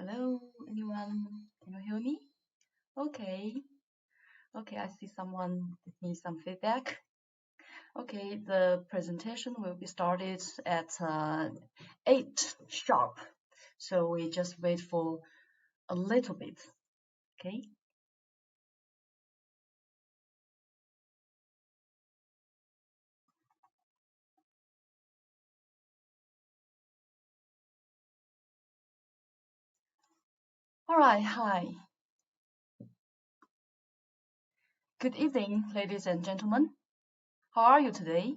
Hello, anyone? Can you hear me? Okay. Okay, I see someone give me some feedback. Okay, the presentation will be started at 8 sharp. So we just wait for a little bit. Okay. All right, hi. Good evening, ladies and gentlemen. How are you today?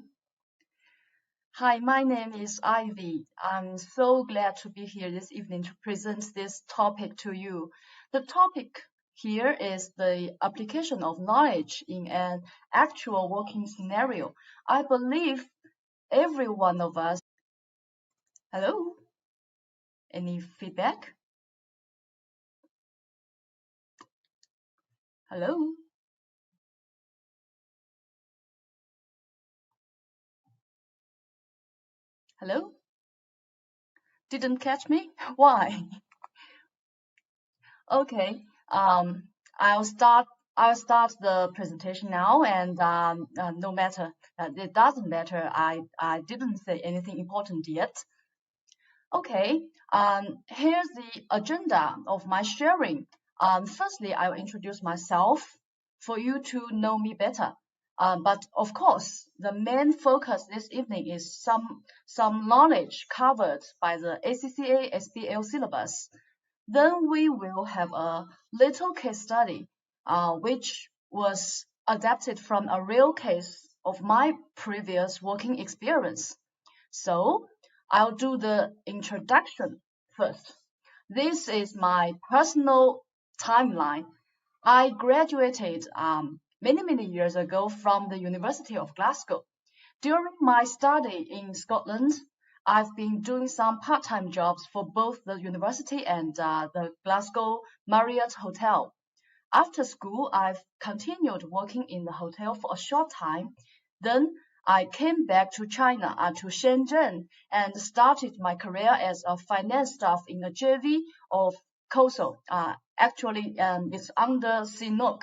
Hi, my name is Ivy. I'm so glad to be here this evening to present this topic to you. The topic here is the application of knowledge in an actual working scenario. I believe every one of us. Hello? Any feedback? Hello? Hello? Didn't catch me? Why? Okay. I'll start. I'll start the presentation now, and no matter, it doesn't matter. I didn't say anything important yet. Okay. Here's the agenda of my sharing. Firstly, I'll introduce myself for you to know me better. But of course, the main focus this evening is some knowledge covered by the ACCA SBL syllabus. Then we will have a little case study, which was adapted from a real case of my previous working experience. So I'll do the introduction first. This is my personal timeline. I graduated many years ago from the University of Glasgow. During my study in Scotland, I've been doing some part-time jobs for both the university and the Glasgow Marriott Hotel. After school, I've continued working in the hotel for a short time. Then I came back to China, to Shenzhen, and started my career as a finance staff in a JV of COSO. Actually, it's under CNOOC.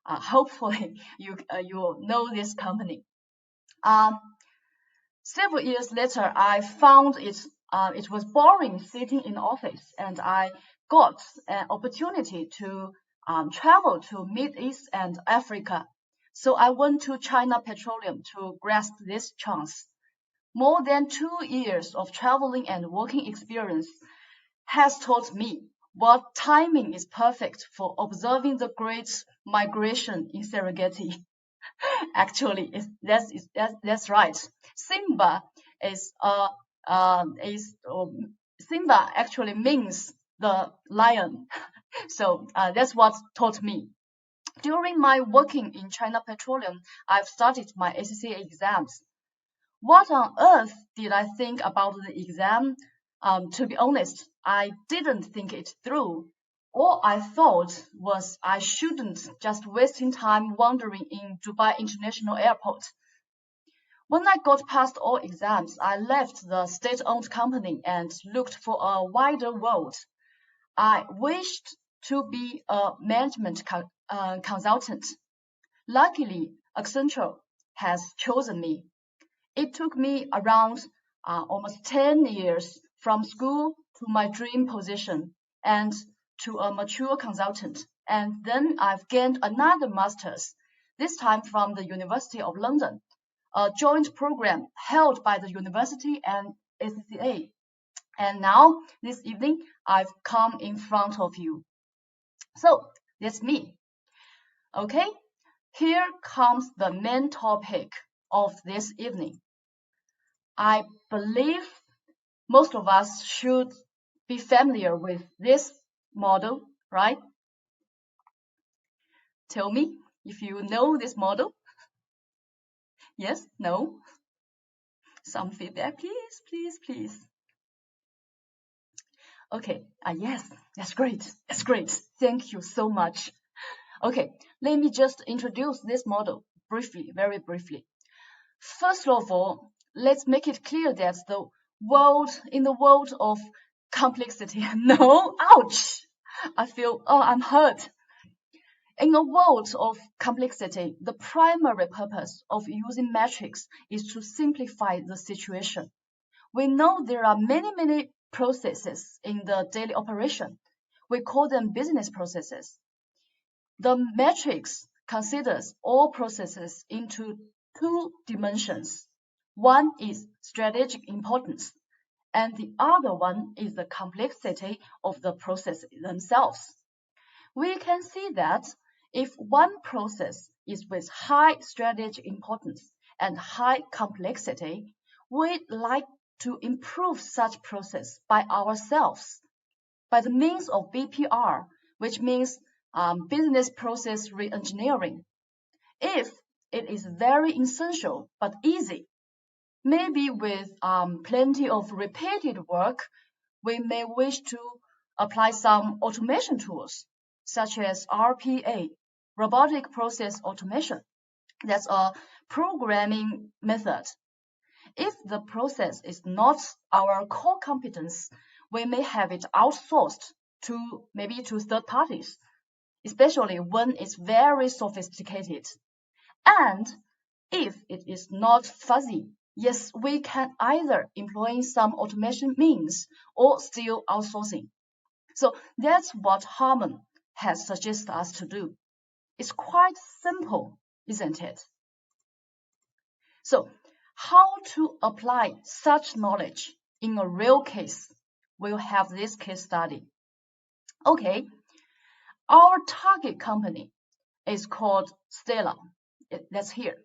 Hopefully, you know this company. Several years later, I found it was boring sitting in office, and I got an opportunity to travel to Mid East and Africa. So I went to China Petroleum to grasp this chance. More than 2 years of traveling and working experience has taught me what timing is perfect for observing the great migration in Serengeti. Actually, that's right. Simba is Simba actually means the lion. So that's what taught me. During my working in China Petroleum, I've started my ACCA exams. What on earth did I think about the exam? To be honest, I didn't think it through. All I thought was I shouldn't just wasting time wandering in Dubai International Airport. When I got past all exams, I left the state-owned company and looked for a wider world. I wished to be a management consultant. Luckily, Accenture has chosen me. It took me around almost 10 years from school to my dream position and to a mature consultant. And then I've gained another master's, this time from the University of London, a joint program held by the university and ACCA. And now, this evening, I've come in front of you. So, that's me. Okay, here comes the main topic of this evening. I believe most of us should be familiar with this model, right? Tell me if you know this model. Yes? No? Some feedback, please. Okay, yes, that's great. That's great. Thank you so much. Okay, let me just introduce this model briefly, very briefly. First of all, let's make it clear that in the world of Complexity. No, ouch. I feel, oh, I'm hurt. In a world of complexity, the primary purpose of using Matrix is to simplify the situation. We know there are many processes in the daily operation. We call them business processes. The Matrix considers all processes into two dimensions. One is strategic importance, and the other one is the complexity of the process themselves. We can see that if one process is with high strategic importance and high complexity, we'd like to improve such process by ourselves by the means of BPR, which means business process reengineering. If it is very essential but easy, maybe with plenty of repeated work, we may wish to apply some automation tools, such as RPA, robotic process automation. That's a programming method. If the process is not our core competence, we may have it outsourced to maybe to third parties, especially when it's very sophisticated. And if it is not fuzzy, yes, we can either employ some automation means or still outsourcing. So that's what Harmon has suggested us to do. It's quite simple, isn't it? So how to apply such knowledge in a real case? We'll have this case study. Okay, our target company is called Stella. That's here.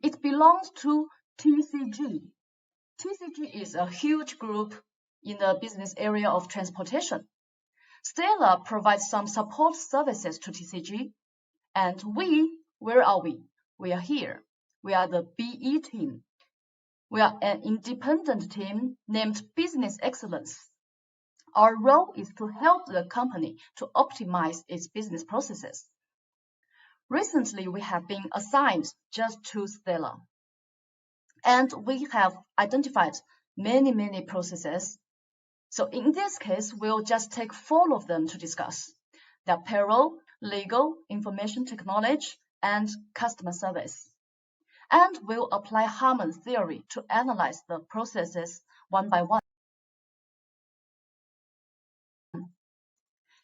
It belongs to TCG. TCG is a huge group in the business area of transportation. Stella provides some support services to TCG. And where are we? We are here. We are the BE team. We are an independent team named Business Excellence. Our role is to help the company to optimize its business processes. Recently, we have been assigned just to Stella. And we have identified many processes. So in this case, we'll just take 4 of them to discuss. They're payroll, legal, information technology, and customer service. And we'll apply Harmon theory to analyze the processes one by one.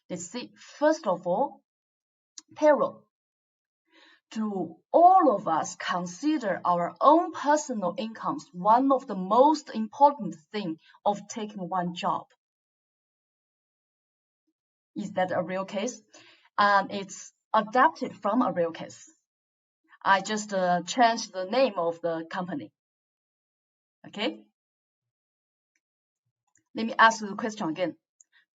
Let's see, first of all, payroll. Do all of us consider our own personal incomes one of the most important things of taking one job? Is that a real case? It's adapted from a real case. I just changed the name of the company. Okay? Let me ask you the question again.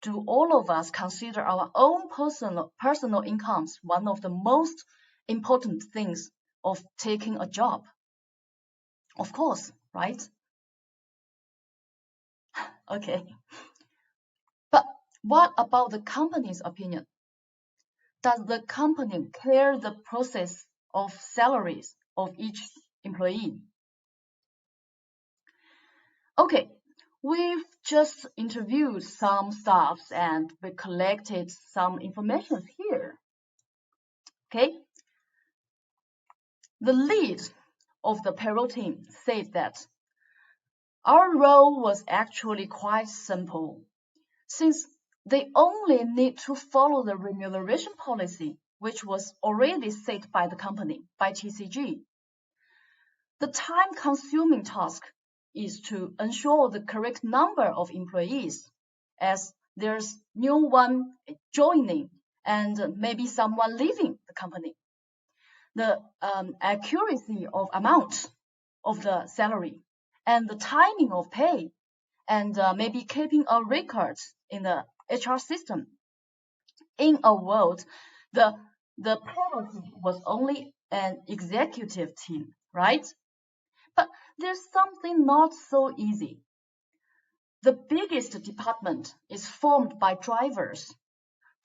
Do all of us consider our own personal incomes one of the most important things of taking a job? Of course, right? Okay. But what about the company's opinion? Does the company clear the process of salaries of each employee? Okay, we've just interviewed some staffs and we collected some information here. Okay, the lead of the payroll team said that our role was actually quite simple, since they only need to follow the remuneration policy, which was already set by the company, by TCG. The time-consuming task is to ensure the correct number of employees, as there's new one joining and maybe someone leaving the company. The accuracy of amount of the salary and the timing of pay, and maybe keeping a record in the HR system. In a world, the payroll team was only an executive team, right? But there's something not so easy. The biggest department is formed by drivers.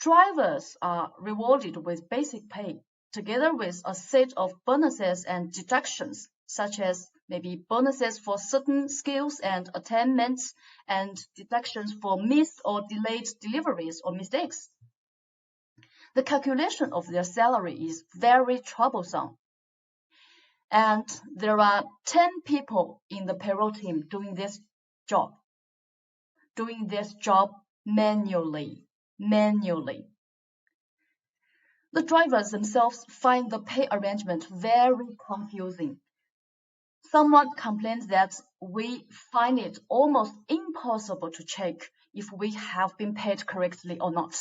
Drivers are rewarded with basic pay, together with a set of bonuses and deductions, such as maybe bonuses for certain skills and attainments, and deductions for missed or delayed deliveries or mistakes. The calculation of their salary is very troublesome. And there are 10 people in the payroll team doing this job manually. The drivers themselves find the pay arrangement very confusing. Someone complains that we find it almost impossible to check if we have been paid correctly or not.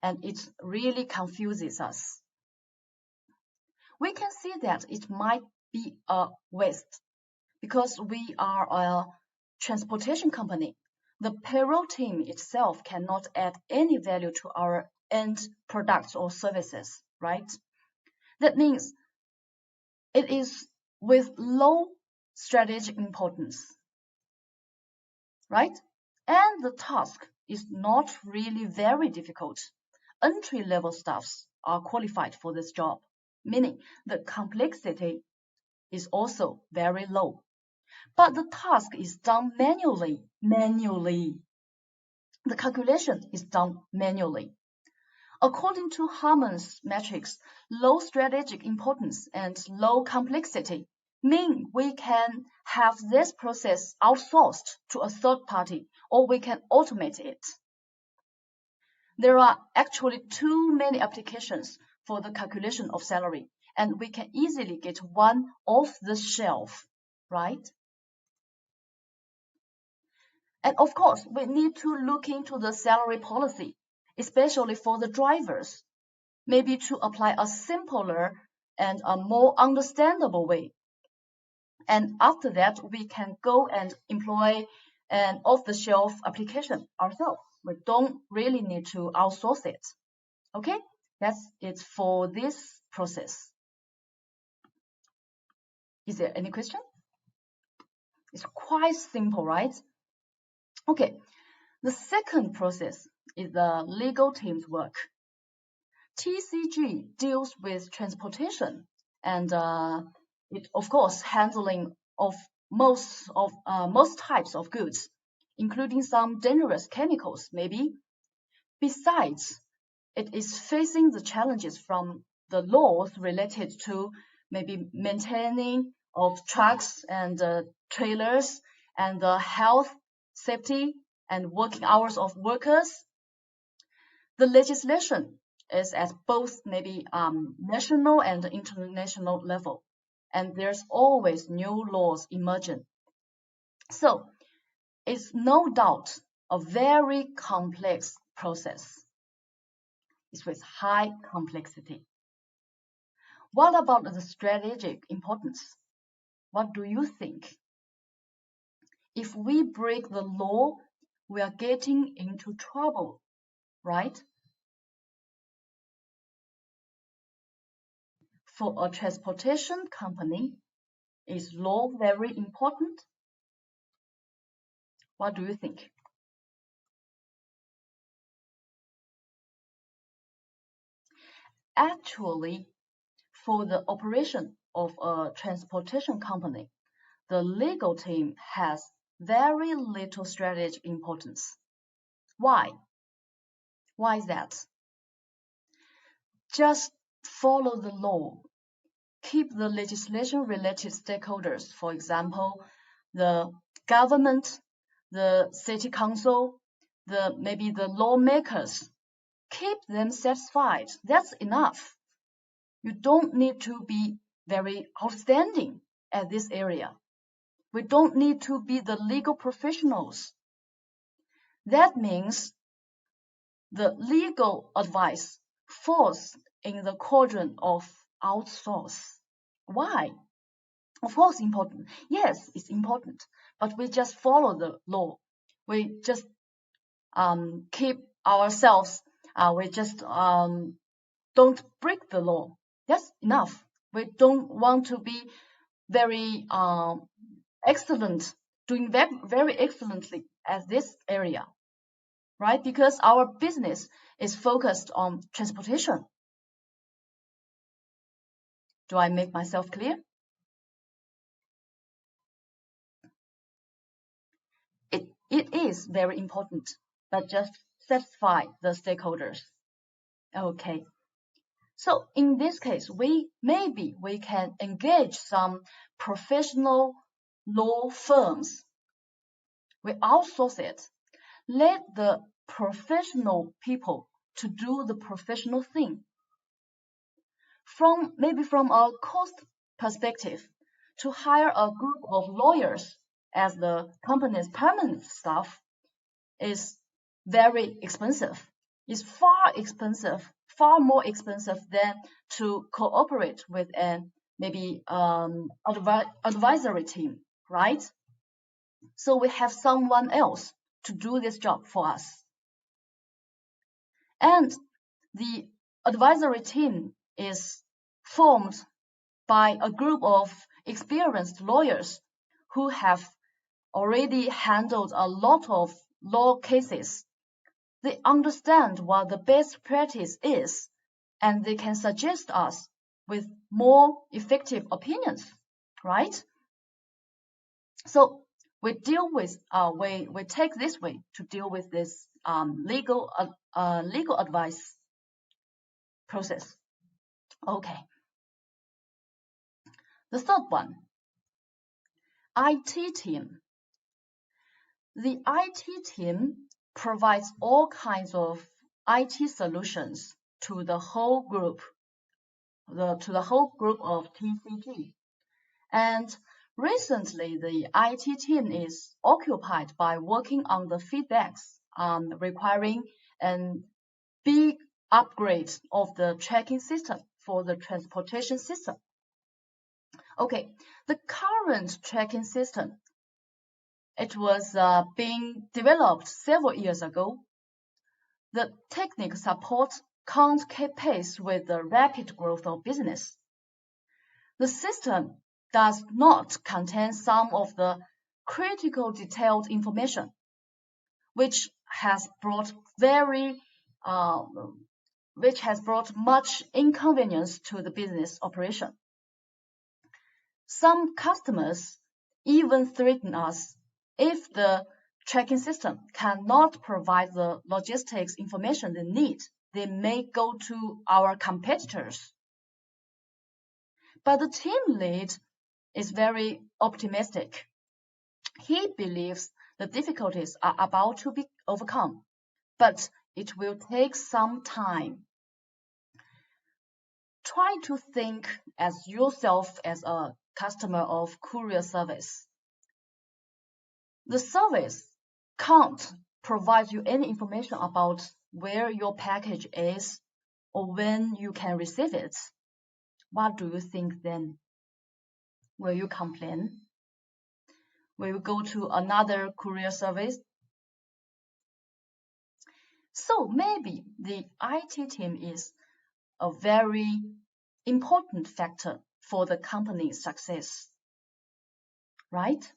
And it really confuses us. We can see that it might be a waste because we are a transportation company. The payroll team itself cannot add any value to our end products or services, right? That means it is with low strategic importance, right? And the task is not really very difficult. Entry-level staffs are qualified for this job, meaning the complexity is also very low. But the task is done manually. The calculation is done manually. According to Harmon's matrix, low strategic importance and low complexity mean we can have this process outsourced to a third party, or we can automate it. There are actually too many applications for the calculation of salary, and we can easily get one off the shelf, right? And of course, we need to look into the salary policy, especially for the drivers, maybe to apply a simpler and a more understandable way. And after that, we can go and employ an off-the-shelf application ourselves. We don't really need to outsource it. Okay, that's it for this process. Is there any question? It's quite simple, right? Okay, the second process is the legal team's work. TCG deals with transportation and it, of course, handling of most types of goods, including some dangerous chemicals, maybe. Besides, it is facing the challenges from the laws related to maybe maintaining of trucks and trailers and the health, safety, and working hours of workers. The legislation is at both maybe national and international level, and there's always new laws emerging. So it's no doubt a very complex process. It's with high complexity. What about the strategic importance? What do you think? If we break the law, we are getting into trouble, right? For a transportation company, is law very important? What do you think? Actually, for the operation of a transportation company, the legal team has very little strategic importance. Why? Why is that? Just follow the law. Keep the legislation-related stakeholders, for example, the government, the city council, maybe the lawmakers. Keep them satisfied. That's enough. You don't need to be very outstanding at this area. We don't need to be the legal professionals. That means the legal advice falls in the quadrant of outsource. Why? Of course, important. Yes, it's important, but we just follow the law. We just keep ourselves. We just don't break the law. That's enough. We don't want to be very excellent, doing very excellently at this area, right? Because our business is focused on transportation. Do I make myself clear? It is very important, but just satisfy the stakeholders. Okay. So in this case, maybe we can engage some professional law firms. We outsource it. Let the professional people to do the professional thing. Maybe from a cost perspective, to hire a group of lawyers as the company's permanent staff is very expensive. It's far more expensive than to cooperate with an maybe advisory team, right? So we have someone else to do this job for us. And the advisory team is formed by a group of experienced lawyers who have already handled a lot of law cases. They understand what the best practice is, and they can suggest us with more effective opinions, right? So we take this way to deal with this legal advice process. Okay. The third one, IT team. The IT team provides all kinds of IT solutions to the whole group, of TCG. And recently, the IT team is occupied by working on the feedbacks requiring a big upgrade of the tracking system for the transportation system. Okay, the current tracking system, it was being developed several years ago. The technical support can't keep pace with the rapid growth of business. The system does not contain some of the critical detailed information, which has brought much inconvenience to the business operation. Some customers even threaten us if the tracking system cannot provide the logistics information they need. They may go to our competitors. But the team lead is very optimistic. He believes the difficulties are about to be overcome, but it will take some time. Try to think as yourself as a customer of courier service. The service can't provide you any information about where your package is or when you can receive it. What do you think then? Will you complain? Will you go to another courier service? So maybe the IT team is a very important factor for the company's success, right?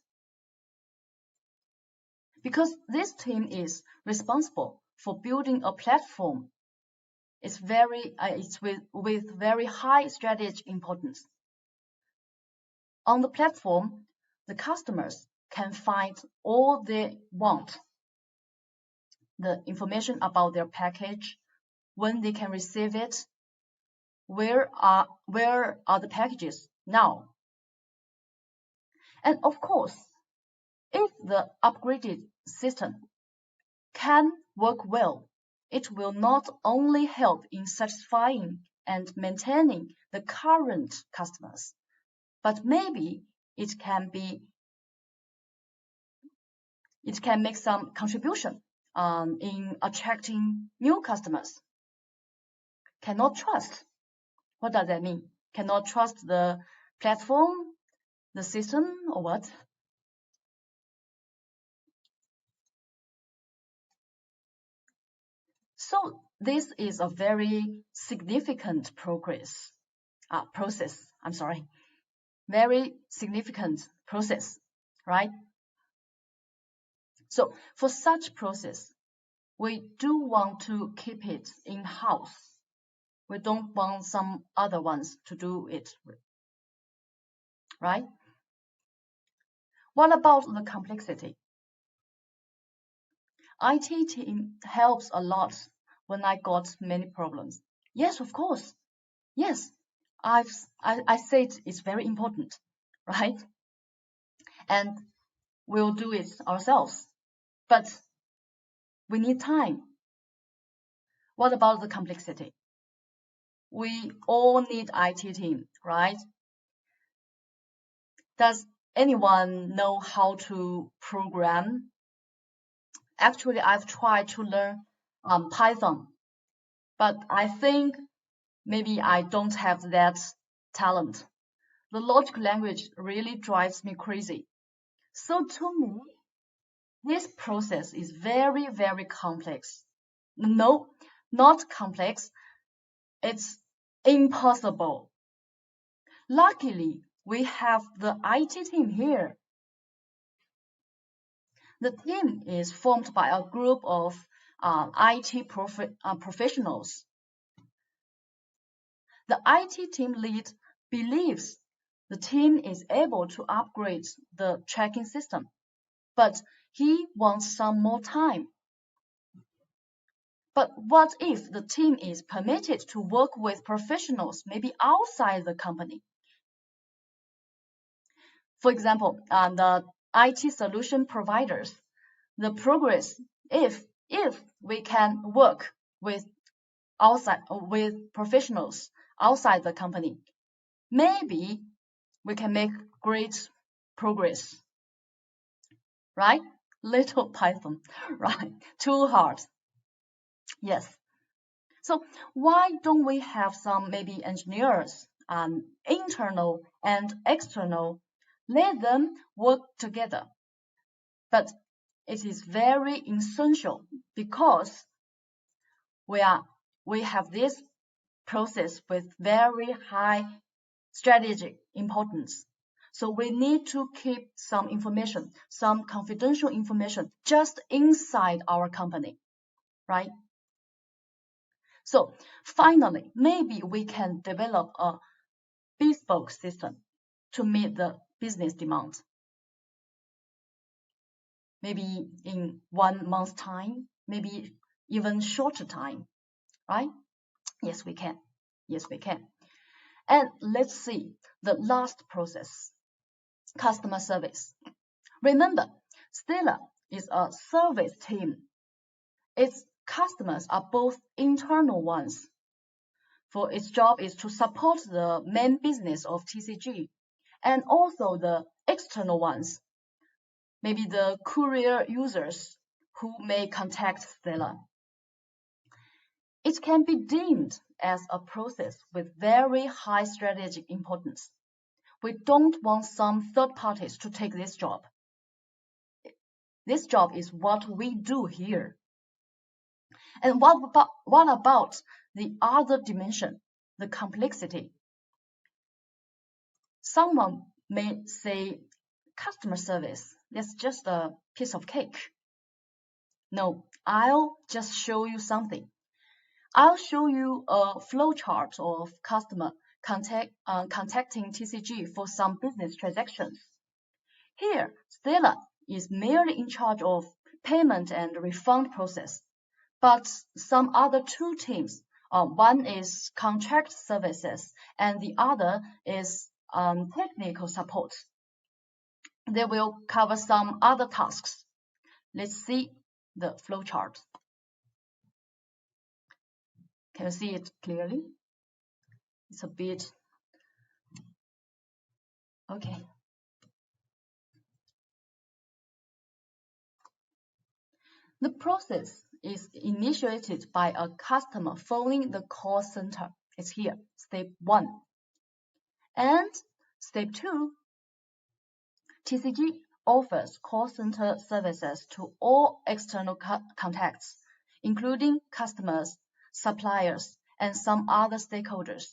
Because this team is responsible for building a platform. It's with very high strategic importance. On the platform, the customers can find all they want. The information about their package, when they can receive it, where are the packages now. And of course, if the upgraded system can work well, it will not only help in satisfying and maintaining the current customers, but maybe it can make some contribution in attracting new customers. Cannot trust. What does that mean? Cannot trust the platform, the system, or what? So this is a very significant process. Very significant process, right? So for such process, we do want to keep it in-house. We don't want some other ones to do it, right? What about the complexity? IT team helps a lot when I got many problems. Yes, of course. Yes, I said it's very important, right? And we'll do it ourselves. But we need time. What about the complexity? We all need IT team, right? Does anyone know how to program? Actually, I've tried to learn Python, but I think maybe I don't have that talent. The logic language really drives me crazy. So to me, this process is very, very complex. No, not complex. It's impossible. Luckily, we have the IT team here. The team is formed by a group of IT professionals. The IT team lead believes the team is able to upgrade the tracking system, but he wants some more time. But what if the team is permitted to work with professionals, maybe outside the company? For example, the IT solution providers, the progress, if we can work with professionals outside the company, maybe we can make great progress, right? Little Python, right? Too hard. Yes. So why don't we have some maybe engineers, internal and external, let them work together? But it is very essential because we have this process with very high strategic importance. So we need to keep some information, some confidential information just inside our company, right? So finally, maybe we can develop a bespoke system to meet the business demand. Maybe in 1 month's time, maybe even shorter time, right? Yes, we can. Yes, we can. And let's see the last process, customer service. Remember, Stella is a service team. Its customers are both internal ones, for its job is to support the main business of TCG, and also the external ones, maybe the courier users who may contact Stella. It can be deemed as a process with very high strategic importance. We don't want some third parties to take this job. This job is what we do here. And what about the other dimension, the complexity? Someone may say customer service, that's just a piece of cake. No, I'll just show you something. I'll show you a flowchart of customer contacting TCG for some business transactions. Here, Stella is merely in charge of payment and refund process, but some other two teams, one is contract services and the other is technical support. They will cover some other tasks. Let's see the flowchart. Can you see it clearly? It's a bit okay. The process is initiated by a customer phoning the call center. It's here, step 1. And step 2, TCG offers call center services to all external contacts, including customers, suppliers, and some other stakeholders.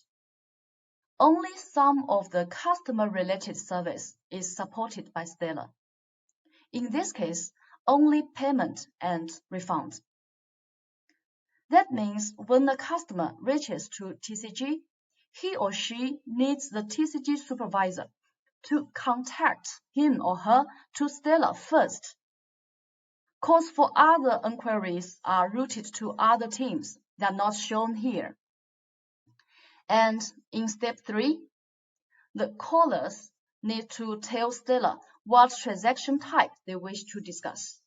Only some of the customer-related service is supported by Stella. In this case, only payment and refund. That means when the customer reaches to TCG, he or she needs the TCG supervisor to contact him or her to Stella first. Calls for other inquiries are routed to other teams. They are not shown here. And in step 3, the callers need to tell Stella what transaction type they wish to discuss.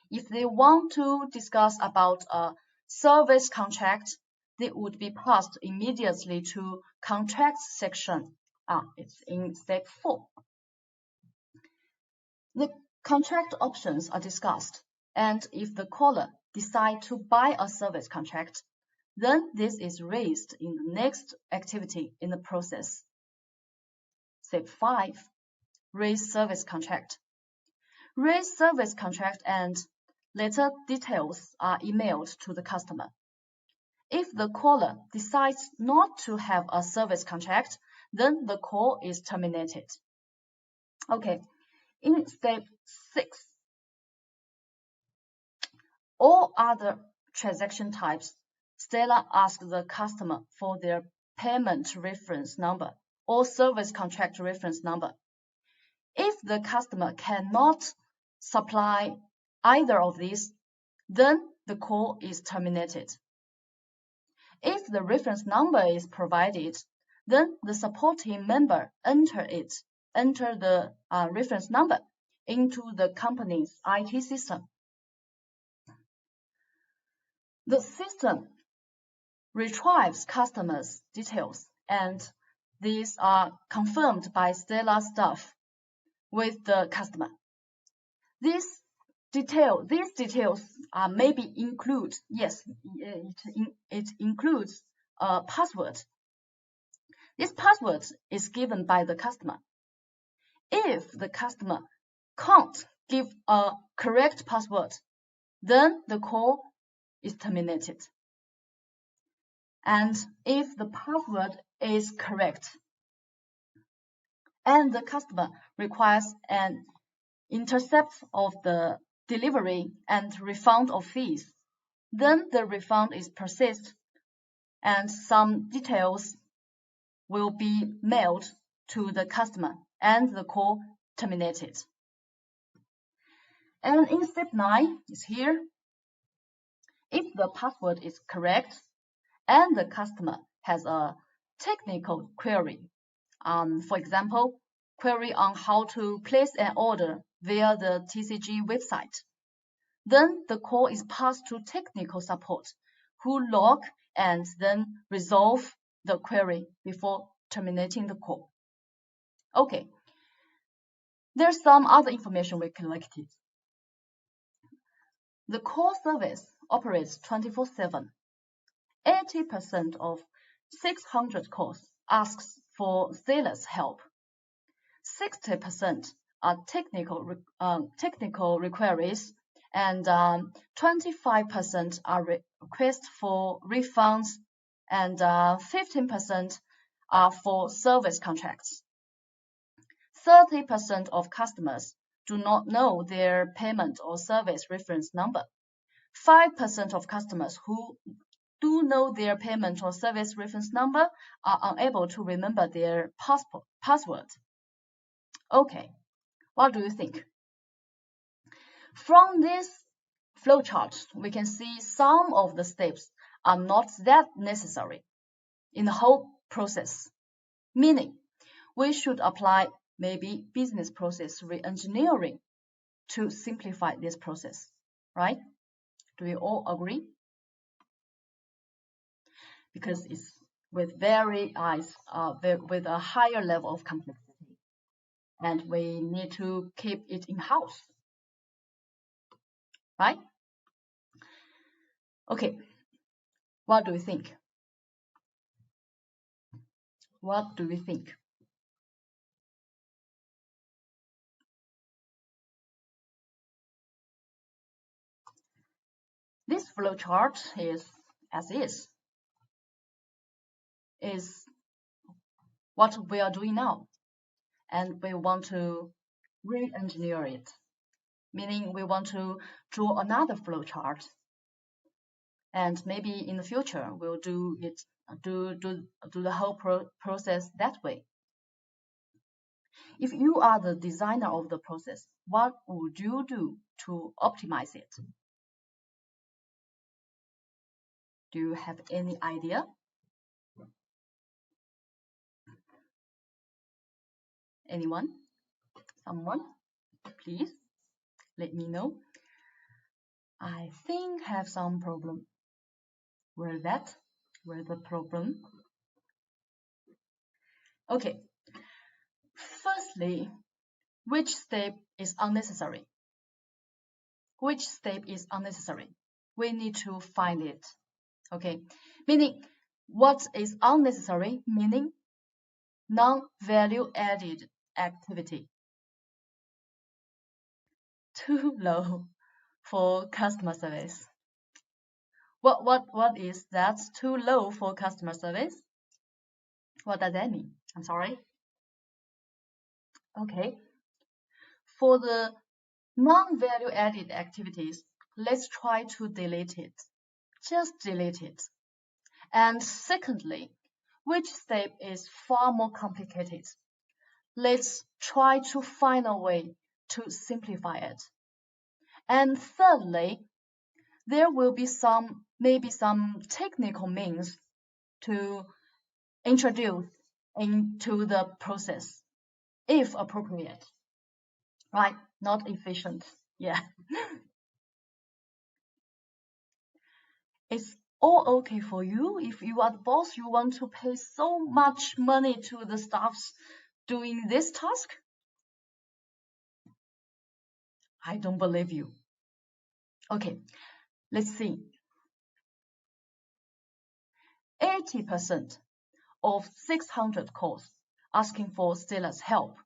If they want to discuss about a service contract, they would be passed immediately to contracts section. It's in step 4. The contract options are discussed, and if the caller decides to buy a service contract, then this is raised in the next activity in the process. Step 5, raise service contract. Raise service contract and later details are emailed to the customer. If the caller decides not to have a service contract, then the call is terminated. Okay, in step 6, all other transaction types, Stella asks the customer for their payment reference number or service contract reference number. If the customer cannot supply either of these, then the call is terminated. If the reference number is provided, then the support team member enter the reference number into the company's IT system. The system retrieves customers' details, and these are confirmed by Stella staff with the customer. These details maybe include, yes, it includes a password. This password is given by the customer. If the customer can't give a correct password, then the call is terminated. And if the password is correct and the customer requires an intercept of the delivery and refund of fees, then the refund is processed and some details will be mailed to the customer and the call terminated. And in step 9 is here. If the password is correct and the customer has a technical query, for example, query on how to place an order via the TCG website, then the call is passed to technical support, who log and then resolve the query before terminating the call. Okay, there's some other information we collected. The call service operates 24/7. 80% of 600 calls asks for sales help. 60% are technical queries, and 25% are requests for refunds, and 15% are for service contracts. 30% of customers do not know their payment or service reference number. 5% of customers who do know their payment or service reference number are unable to remember their password. Okay, what do you think? From this flowchart, we can see some of the steps are not that necessary in the whole process, meaning we should apply maybe business process re-engineering to simplify this process, right? Do we all agree? Because it's with with a higher level of complexity, and we need to keep it in-house, right? Okay, what do we think? What do we think? This flowchart is as is what we are doing now, and we want to re-engineer it, meaning we want to draw another flowchart, and maybe in the future we'll do the whole process that way. If you are the designer of the process, what would you do to optimize it? Do you have any idea? Anyone? Someone? Please let me know. I think have some problem. Where's the problem? Okay. Firstly, which step is unnecessary? Which step is unnecessary? We need to find it. Okay. Meaning, what is unnecessary? Meaning, non-value added activity. Too low for customer service. What is that? Too low for customer service? What does that mean? I'm sorry. Okay. For the non-value added activities, let's try to delete it. Just delete it. And secondly, which step is far more complicated? Let's try to find a way to simplify it. And thirdly, there will be maybe some technical means to introduce into the process, if appropriate. Right? Not efficient. Yeah. It's all okay for you. If you are the boss, you want to pay so much money to the staffs doing this task? I don't believe you. Okay, let's see. 80% of 600 calls asking for sellers' help,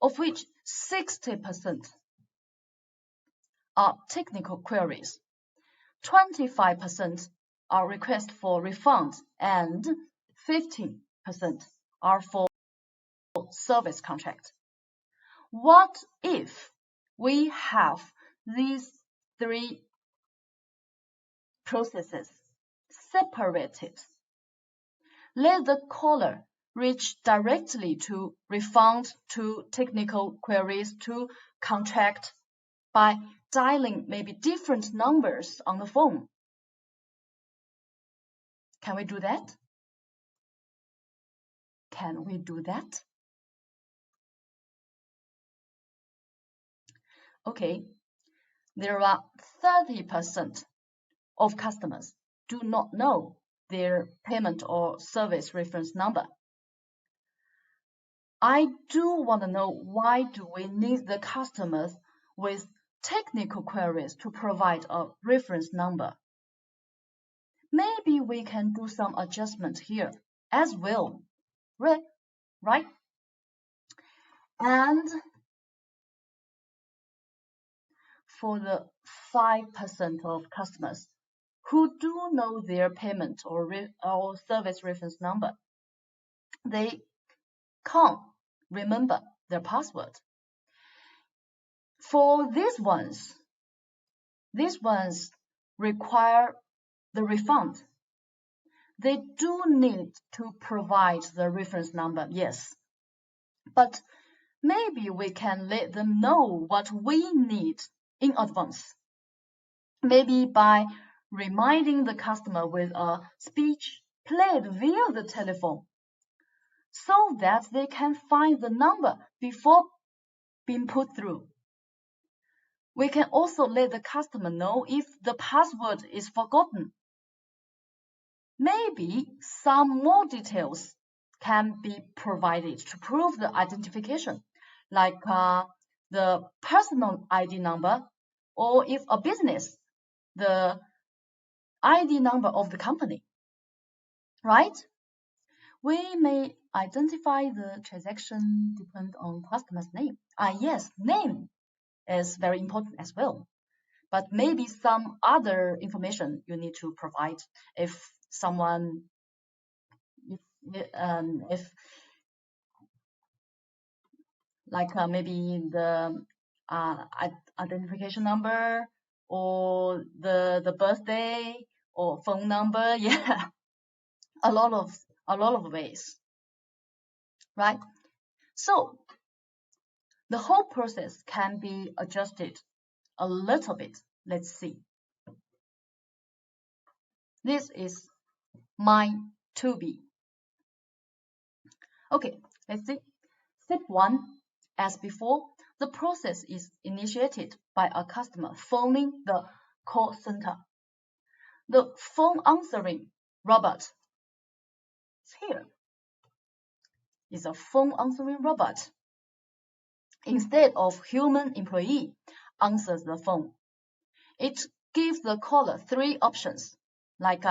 of which 60% are technical queries, 25% are requests for refunds, and 15% are for service contract. What if we have these three processes separated? Let the caller reach directly to refund, to technical queries, to contract by dialing maybe different numbers on the phone. Can we do that? Can we do that? Okay, there are 30% of customers do not know their payment or service reference number. I do want to know, why do we need the customers with technical queries to provide a reference number? Maybe we can do some adjustment here as well, right? And for the 5% of customers who do know their payment or service reference number, they can't remember their password. For these ones require the refund. They do need to provide the reference number, yes. But maybe we can let them know what we need in advance. Maybe by reminding the customer with a speech played via the telephone, so that they can find the number before being put through. We can also let the customer know if the password is forgotten. Maybe some more details can be provided to prove the identification, like the personal ID number, or if a business, the ID number of the company, right? We may identify the transaction depend on customer's name. Yes, name is very important as well. But maybe some other information you need to provide if someone, if like maybe the identification number or the birthday or phone number. Yeah, a lot of ways, right? So the whole process can be adjusted a little bit. Let's see. This is my to be. Okay, let's see. Step 1, as before, the process is initiated by a customer phoning the call center. The phone answering robot is here. It's a phone answering robot. Instead of human employee answers the phone, it gives the caller 3 options, like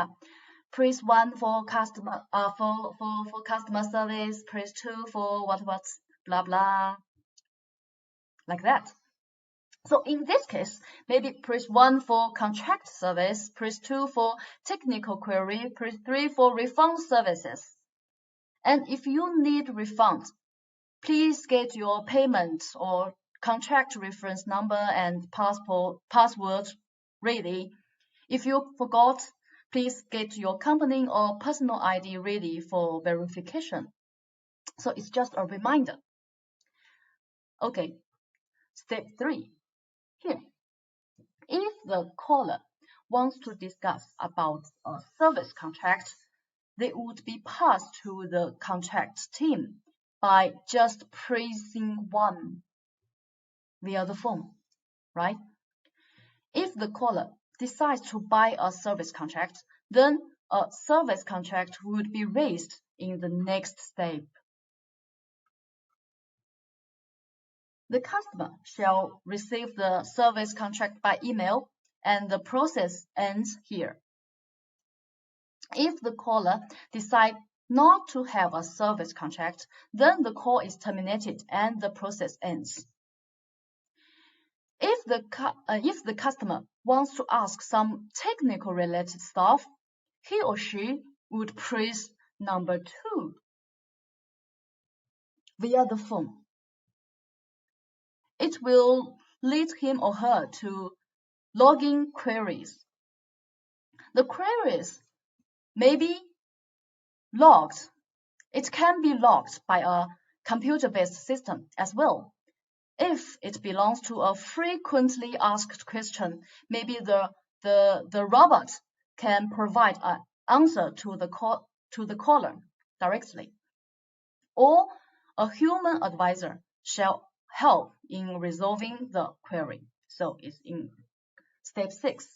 press 1 for customer for customer service, press 2 for what blah blah, like that. So in this case, maybe press 1 for contract service, press 2 for technical query, press 3 for refund services. And if you need refund, please get your payment or contract reference number and password ready. If you forgot, please get your company or personal ID ready for verification. So it's just a reminder. Okay, step 3. Here, if the caller wants to discuss about a service contract, they would be passed to the contract team by just pressing 1 via the phone, right? If the caller decides to buy a service contract, then a service contract would be raised in the next step. The customer shall receive the service contract by email, and the process ends here. If the caller decides not to have a service contract, then the call is terminated and the process ends. If the customer wants to ask some technical related stuff, he or she would press number 2 via the phone. It will lead him or her to login queries. The queries may be logged. It can be logged by a computer-based system as well. If it belongs to a frequently asked question, maybe the robot can provide an answer to the caller directly, or a human advisor shall help in resolving the query. So it's in step 6.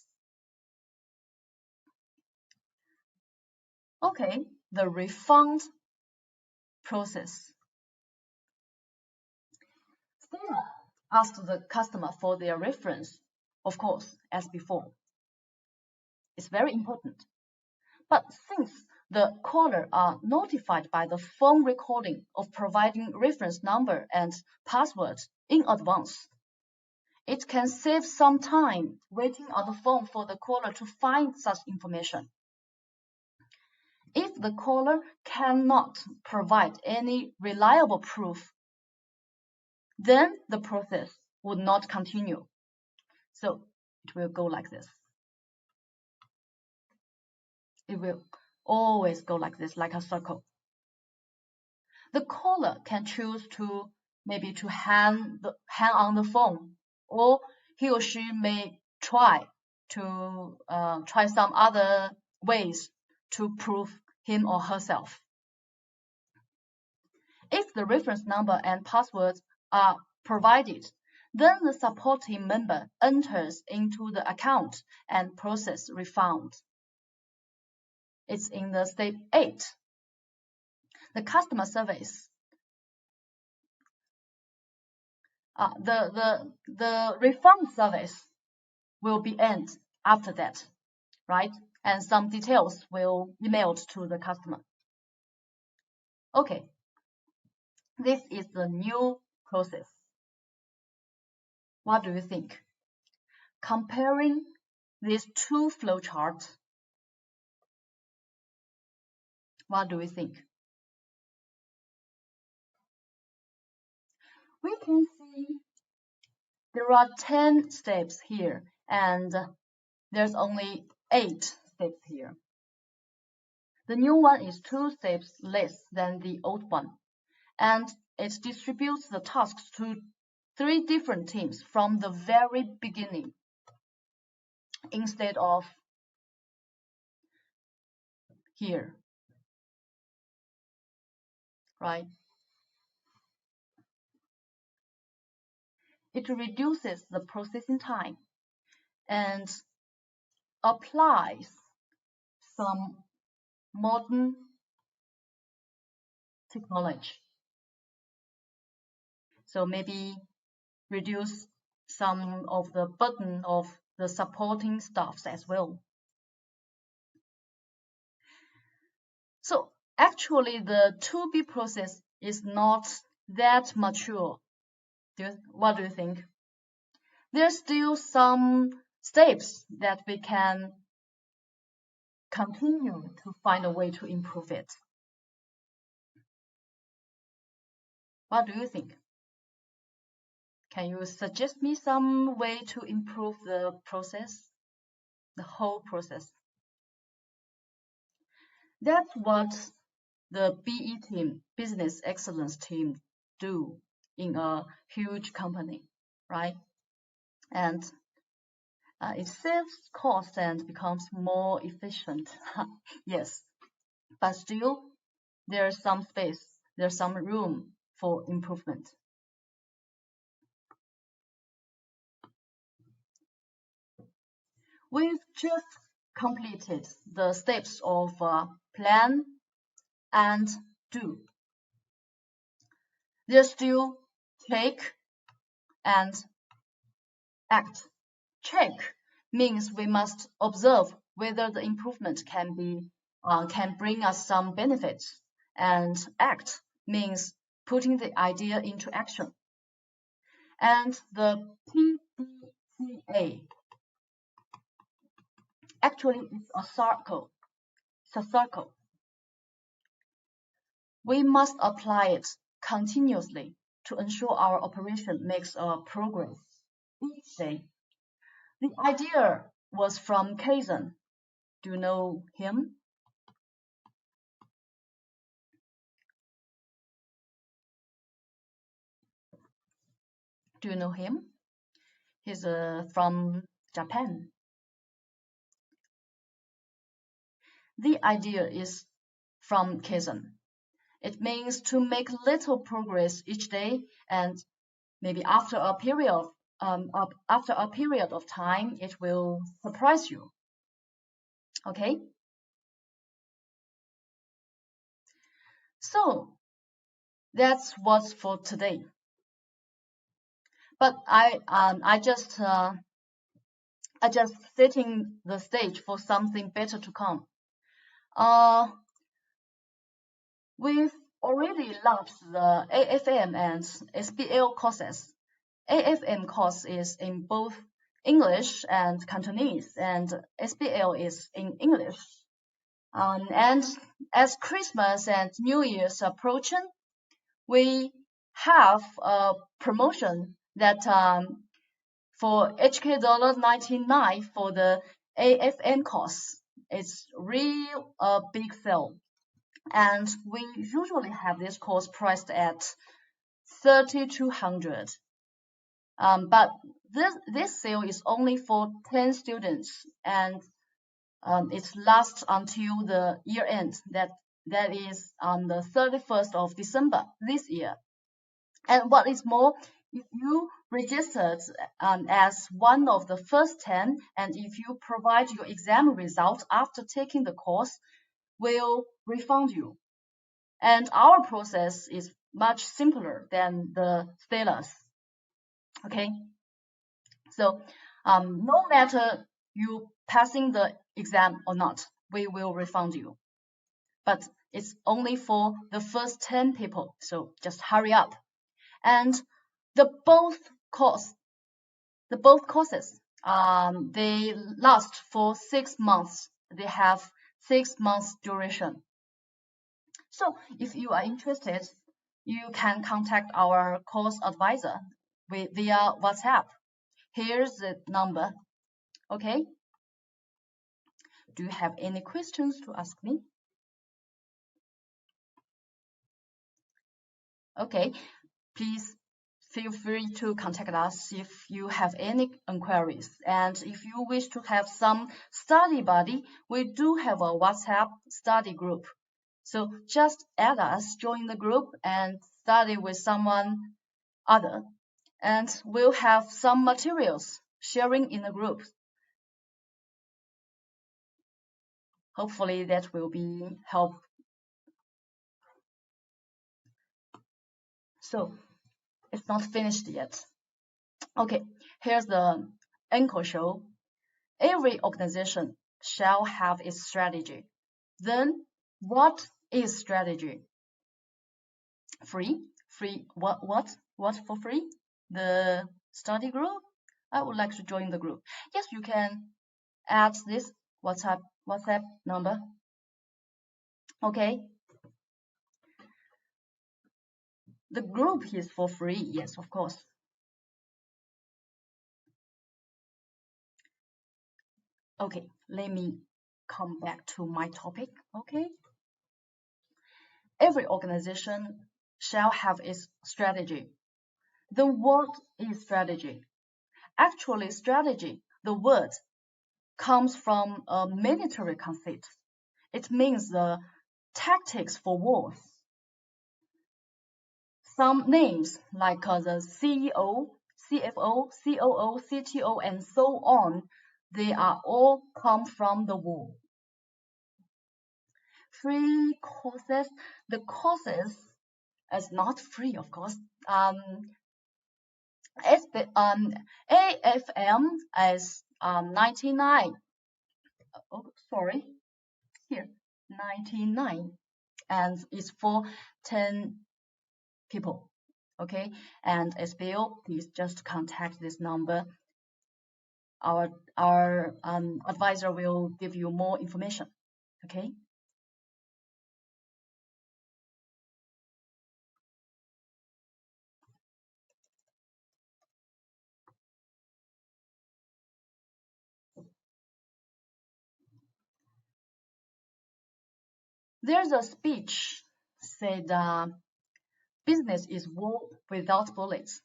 Okay, the refund process. Stella asked the customer for their reference, of course, as before. It's very important. But since the caller are notified by the phone recording of providing reference number and password in advance, it can save some time waiting on the phone for the caller to find such information. If the caller cannot provide any reliable proof, then the process would not continue. So it will go like this. It will always go like this, like a circle. The caller can choose to maybe to hang on the phone, or he or she may try some other ways to prove him or herself. If the reference number and passwords are provided, then the support team member enters into the account and process refund. It's in the step 8. The customer service. The refund service will be end after that, right? And some details will be mailed to the customer. Okay, this is the new process. What do you think? Comparing these 2 flowcharts, what do we think? We can see there are 10 steps here, and there's only 8 steps here. The new one is 2 steps less than the old one, and it distributes the tasks to 3 different teams from the very beginning instead of here, right? It reduces the processing time and applies some modern technology. So maybe reduce some of the burden of the supporting staffs as well. So actually the to-be process is not that mature. What do you think? There's still some steps that we can continue to find a way to improve it. What do you think? Can you suggest me some way to improve the process, the whole process? That's what the BE team, Business Excellence team, do in a huge company, right? And it saves cost and becomes more efficient. Yes, but still there's some space, there's some room for improvement. We've just completed the steps of plan and do. There's still take and act. Check means we must observe whether the improvement can bring us some benefits, and act means putting the idea into action. And the PDCA actually is a circle. It's a circle. We must apply it continuously to ensure our operation makes progress each day. The idea was from Kaizen. Do you know him? Do you know him? He's from Japan. The idea is from Kaizen. It means to make little progress each day, and maybe after a period of time, it will surprise you. Okay. So that's what's for today. But I just setting the stage for something better to come. We've already launched the AFM and SBL courses. AFM course is in both English and Cantonese, and SBL is in English. And as Christmas and New Year's approaching, we have a promotion that for $99 for the AFM course. It's real big sale. And we usually have this course priced at $3,200. But this sale is only for 10 students, and it lasts until the year end. That is on the 31st of December this year. And what is more, if you registered as one of the first 10, and if you provide your exam results after taking the course, we'll refund you. And our process is much simpler than the Stellar's. Okay, so no matter you passing the exam or not, we will refund you. But it's only for the first 10 people, so just hurry up. And the both courses, they last for 6 months. They have 6 months duration. So if you are interested, you can contact our course advisor via WhatsApp. Here's the number. Okay. Do you have any questions to ask me? Okay, please feel free to contact us if you have any inquiries. And if you wish to have some study buddy, we do have a WhatsApp study group. So just add us, join the group, and study with someone other. And we'll have some materials sharing in the group. Hopefully that will be help. So it's not finished yet. Okay, here's the anchor show. Every organization shall have its strategy. Then what is strategy? Free? Free what? What for free? The study group? I would like to join the group. Yes, you can add this WhatsApp number. Okay. The group is for free. Yes, of course. Okay, let me come back to my topic. Okay. Every organization shall have its strategy. Then what is strategy? Actually, strategy, the word, comes from a military concept. It means the tactics for wars. Some names like the CEO, CFO, COO, CTO, and so on, they are all come from the war. Free courses, the courses is not free, of course. AFM is 99. Oh, sorry, here 99, and it's for 10 people. Okay, and SBL, please just contact this number. Our advisor will give you more information. Okay. There's a speech said, business is war without bullets,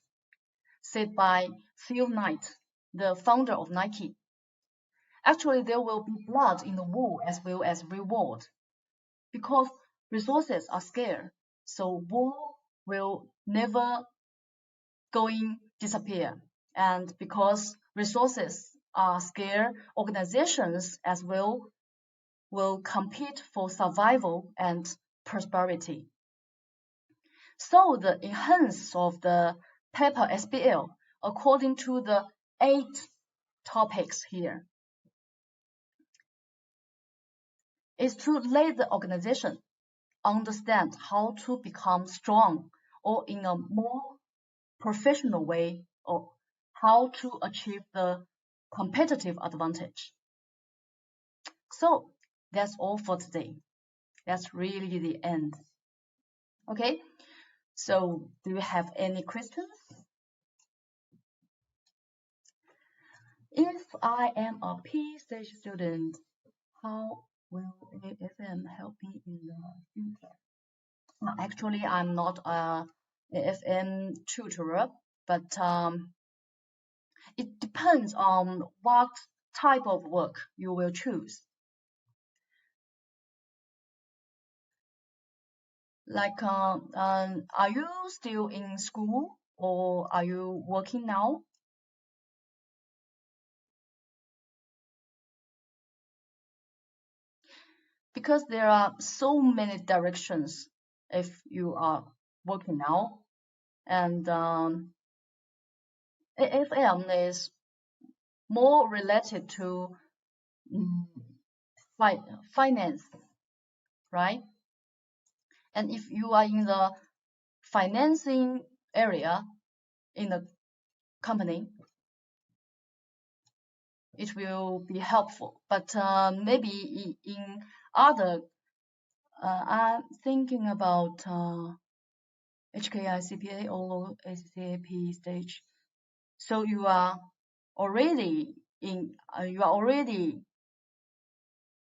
said by Phil Knight, the founder of Nike. Actually, there will be blood in the war as well as reward, because resources are scarce. So war will never going disappear. And because resources are scarce, organizations as well will compete for survival and prosperity. So the enhance of the paper SBL, according to the 8 topics here, is to let the organization understand how to become strong, or in a more professional way, or how to achieve the competitive advantage. So that's all for today. That's really the end. Okay, so do you have any questions? If I am a P-stage student, how will AFM help me in the future? Actually, I'm not a AFM tutor, but it depends on what type of work you will choose. Like, are you still in school or are you working now? Because there are so many directions if you are working now, and AFM is more related to finance, right? And if you are in the financing area in the company, it will be helpful. But maybe in other, I'm thinking about HKI CPA or ACCA P stage. So you are already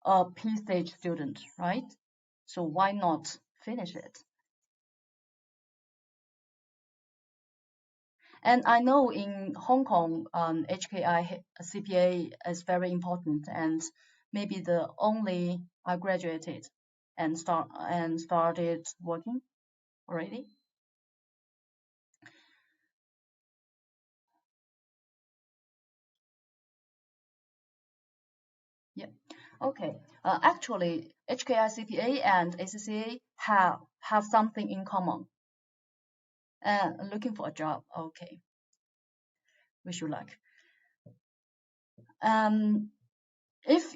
a P stage student, right? So why not finish it? And I know in Hong Kong, HKI CPA is very important, and maybe the only I graduated and started working already. Yeah. Okay. Actually, HKI CPA and ACCA have something in common. Looking for a job. Okay. Wish you luck. If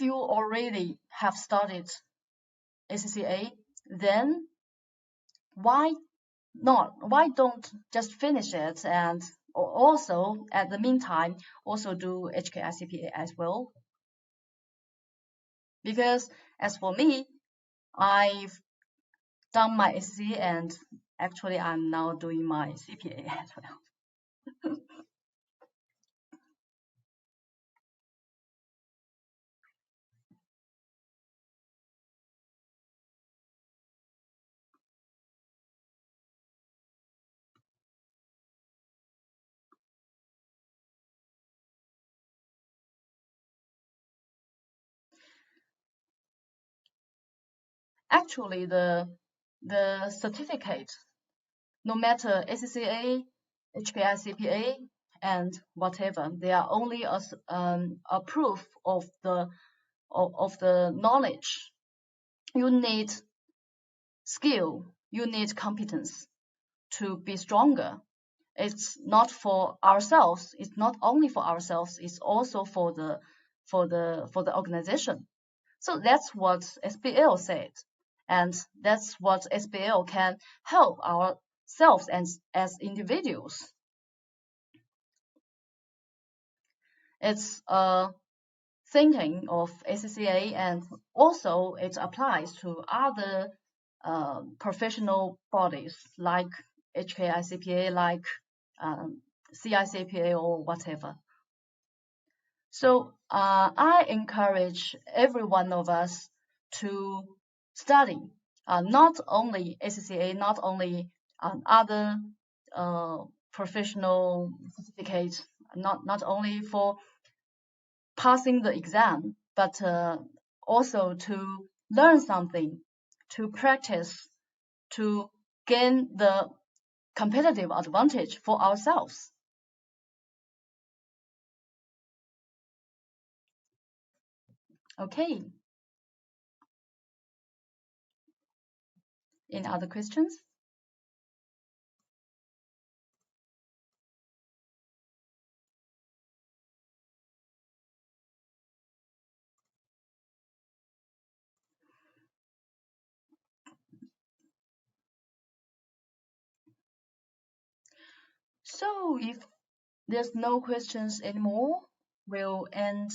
you already have started ACCA, then why not? Why don't just finish it and also at the meantime also do HKI CPA as well? Because as for me, I've done my ACCA and actually I'm now doing my CPA as well. Actually, the certificate, no matter ACCA, HKI CPA, and whatever, they are only a proof of the knowledge. You need skill, you need competence to be stronger. It's not for ourselves. It's not only for ourselves. It's also for the organization. So that's what SBL said, and that's what SBL can help ourselves as individuals. It's thinking of ACCA, and also it applies to other professional bodies like HKI CPA, like CICPA or whatever. So I encourage every one of us to study, not only ACCA, not only other professional certificates, not only for passing the exam, but also to learn something, to practice, to gain the competitive advantage for ourselves. Okay. Any other questions? So if there's no questions anymore, we'll end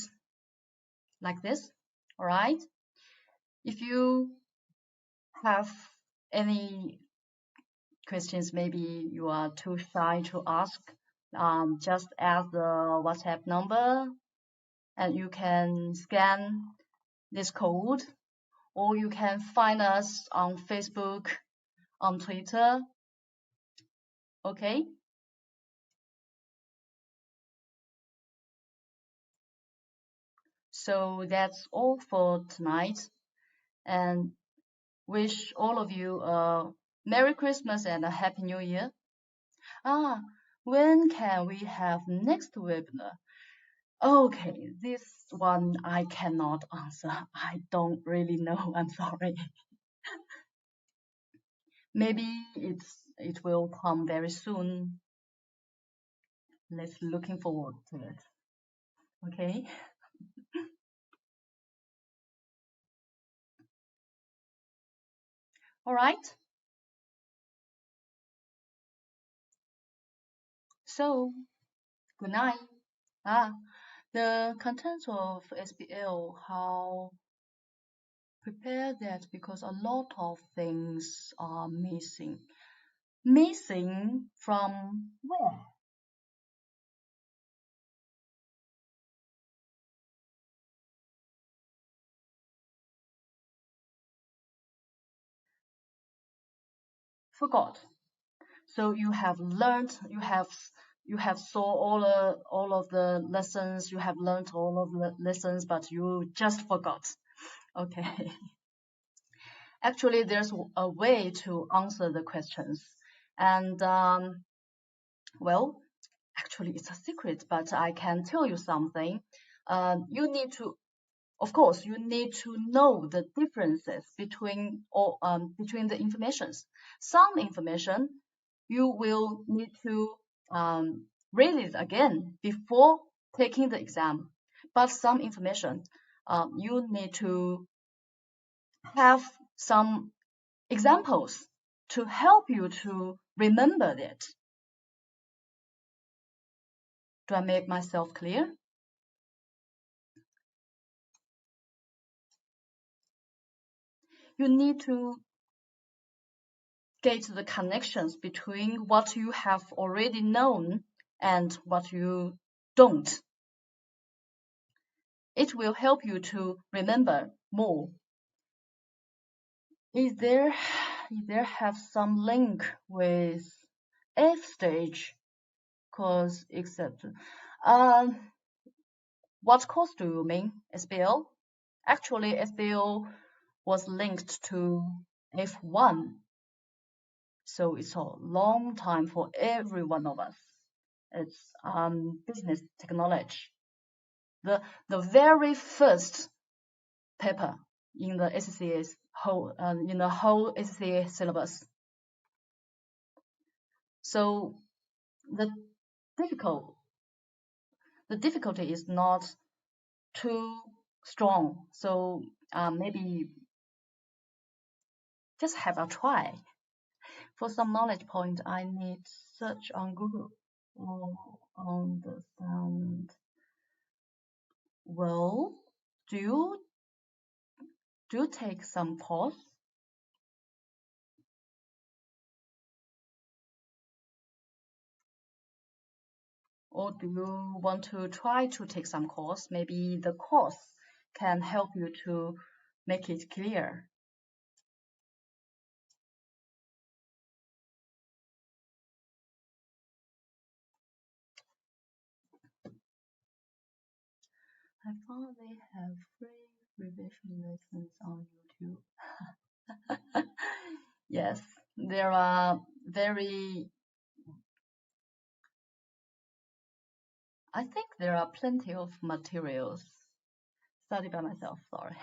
like this. All right. If you have any questions, maybe you are too shy to ask, just add the WhatsApp number and you can scan this code, or you can find us on Facebook, on Twitter. Okay. So that's all for tonight, and wish all of you a Merry Christmas and a Happy New Year. When can we have next webinar? Okay, this one I cannot answer. I don't really know. I'm sorry. Maybe it will come very soon. Let's looking forward to it. Okay. All right. So good night. The contents of SBL, how prepare that, because a lot of things are missing. Missing from where? Forgot. So you have learned, you have saw all of the lessons, you have learned all of the lessons, but you just forgot. Okay. Actually, there's a way to answer the questions, and well, actually, it's a secret, but I can tell you something. You need to, of course, you need to know the differences between the informations. Some information you will need to read it again before taking the exam, but some information you need to have some examples to help you to remember it. Do I make myself clear? You need to get the connections between what you have already known and what you don't. It will help you to remember more. Is there have some link with F stage course except what course do you mean? SBL? Actually, SBL was linked to F1, so it's a long time for every one of us. It's business technology. The very first paper in the ACCA whole ACCA syllabus. So the difficulty is not too strong. So maybe just have a try. For some knowledge point, I need search on Google. Understand. Well, do you take some course? Or do you want to try to take some course? Maybe the course can help you to make it clear. I found they have free revision lessons on YouTube. Yes, there are I think there are plenty of materials. Study by myself, sorry.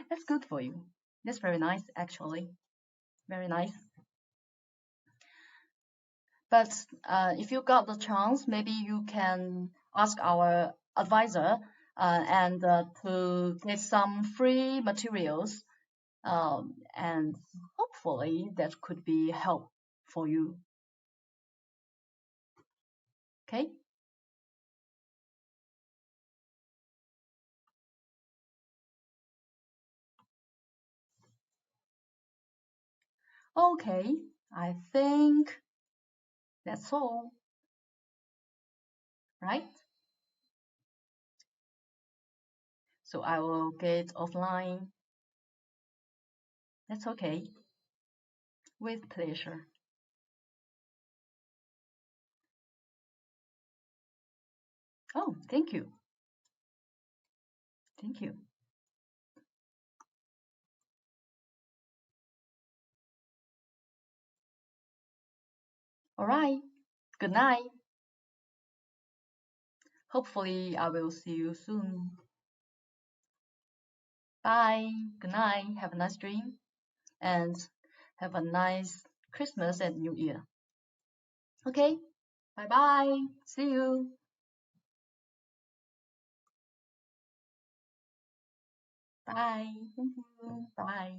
That's good for you. That's very nice, actually. Very nice. But if you got the chance, maybe you can ask our advisor and to get some free materials, and hopefully that could be help for you. Okay? Okay, I think that's all, right? So I will get offline. That's okay. With pleasure. Oh, thank you. Thank you. All right. Good night. Hopefully, I will see you soon. Bye. Good night. Have a nice dream and have a nice Christmas and New Year. Okay. Bye bye. See you. Bye. Thank you. Bye.